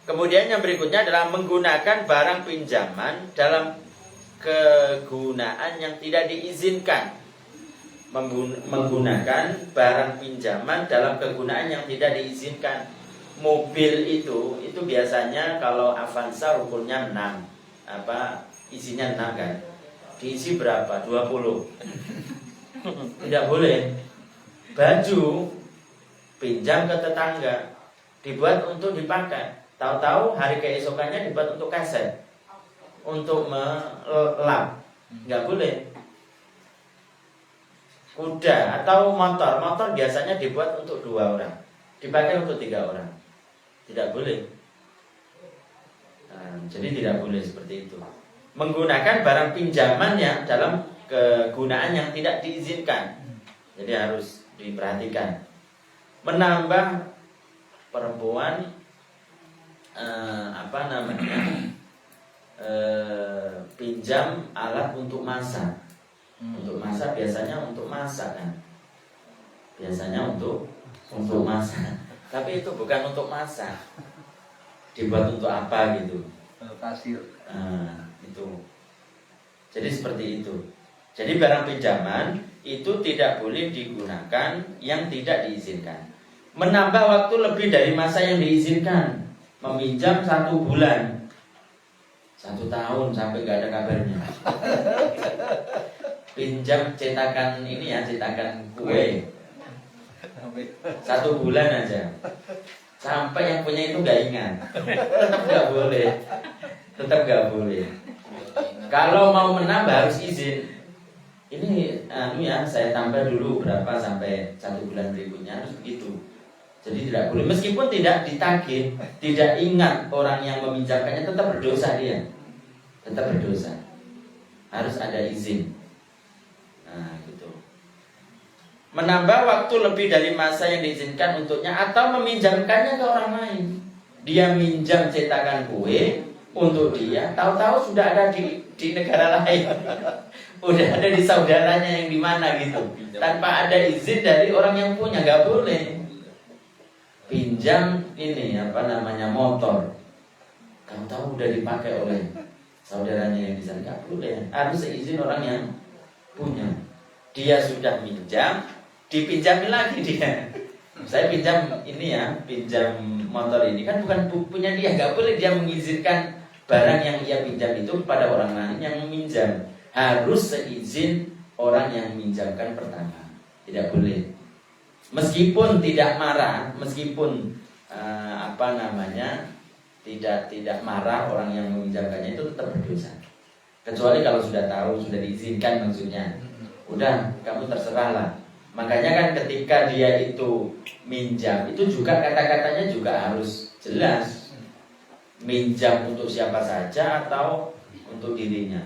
Kemudian yang berikutnya adalah menggunakan barang pinjaman dalam kegunaan yang tidak diizinkan. Menggunakan barang pinjaman dalam kegunaan yang tidak diizinkan. Mobil itu biasanya kalau Avanza ukurnya 6. Isinya 6 kan. Diisi berapa? 20. Tidak boleh. Baju pinjam ke tetangga, dibuat untuk dipakai. Tahu-tahu hari keesokannya dibuat untuk kaset, untuk melap. Nggak boleh. Kuda atau motor biasanya dibuat untuk 2 orang, dipakai untuk 3 orang. Tidak boleh. Jadi tidak boleh seperti itu. Menggunakan barang pinjaman yang dalam kegunaan yang tidak diizinkan. Jadi harus diperhatikan. Menambah perempuan pinjam alat untuk masak. Untuk masak biasanya untuk masak kan. Biasanya untuk masak. Tapi itu bukan untuk masak. Dibuat untuk apa gitu. Kasir. Itu. Jadi seperti itu. Jadi barang pinjaman itu tidak boleh digunakan yang tidak diizinkan. Menambah waktu lebih dari masa yang diizinkan. Meminjam 1 bulan, 1 tahun sampai nggak ada kabarnya. Pinjam cetakan ini ya, cetakan kue 1 bulan aja. Sampai yang punya itu nggak ingat. Tetap nggak boleh. Tetap nggak boleh. Kalau mau menambah harus izin. Ini saya tambah dulu berapa sampai 1 bulan berikutnya, harus begitu. Jadi tidak boleh, meskipun tidak ditagih, tidak ingat orang yang meminjamkannya, tetap berdosa dia. Tetap berdosa. Harus ada izin. Nah, gitu. Menambah waktu lebih dari masa yang diizinkan untuknya atau meminjamkannya ke orang lain. Dia minjam cetakan kue untuk dia, tahu-tahu sudah ada di negara lain. Udah ada di saudaranya yang di mana gitu. Tanpa ada izin dari orang yang punya, nggak boleh. Pinjam ini motor, kamu tahu udah dipakai oleh saudaranya yang di sana, nggak boleh. Harus seizin orang yang punya. Dia sudah minjam, dipinjami lagi dia. Saya pinjam ini ya, pinjam motor ini kan bukan punya dia, nggak boleh dia mengizinkan barang yang ia pinjam itu kepada orang lain yang meminjam. Harus seizin orang yang meminjamkan pertama. Tidak boleh. Meskipun tidak marah, meskipun tidak marah orang yang meminjamkannya, itu tetap berdosa. Kecuali kalau sudah tahu, sudah diizinkan maksudnya. Udah, kamu terserah lah. Makanya kan ketika dia itu minjam, itu juga kata-katanya juga harus jelas. Minjam untuk siapa saja atau untuk dirinya.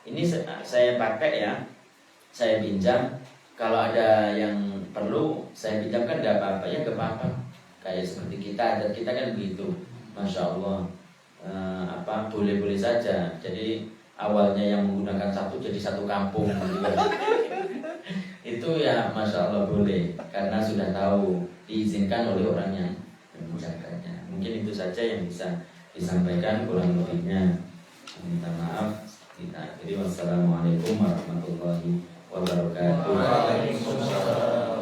Ini saya pakai ya, saya pinjam. Kalau ada yang perlu saya pinjamkan, nggak apa-apa ya, nggak apa-apa. Kayak seperti kita, dan kita kan begitu, masya Allah, boleh-boleh saja. Jadi awalnya yang menggunakan satu jadi satu kampung, itu ya masya Allah boleh, karena sudah tahu diizinkan oleh orang yang meminjamkannya. Mungkin itu saja yang bisa disampaikan, kurang lebihnya minta maaf. Kita akhiri, wassalamualaikum warahmatullahi wabarakatuh. Waalaikumsalam.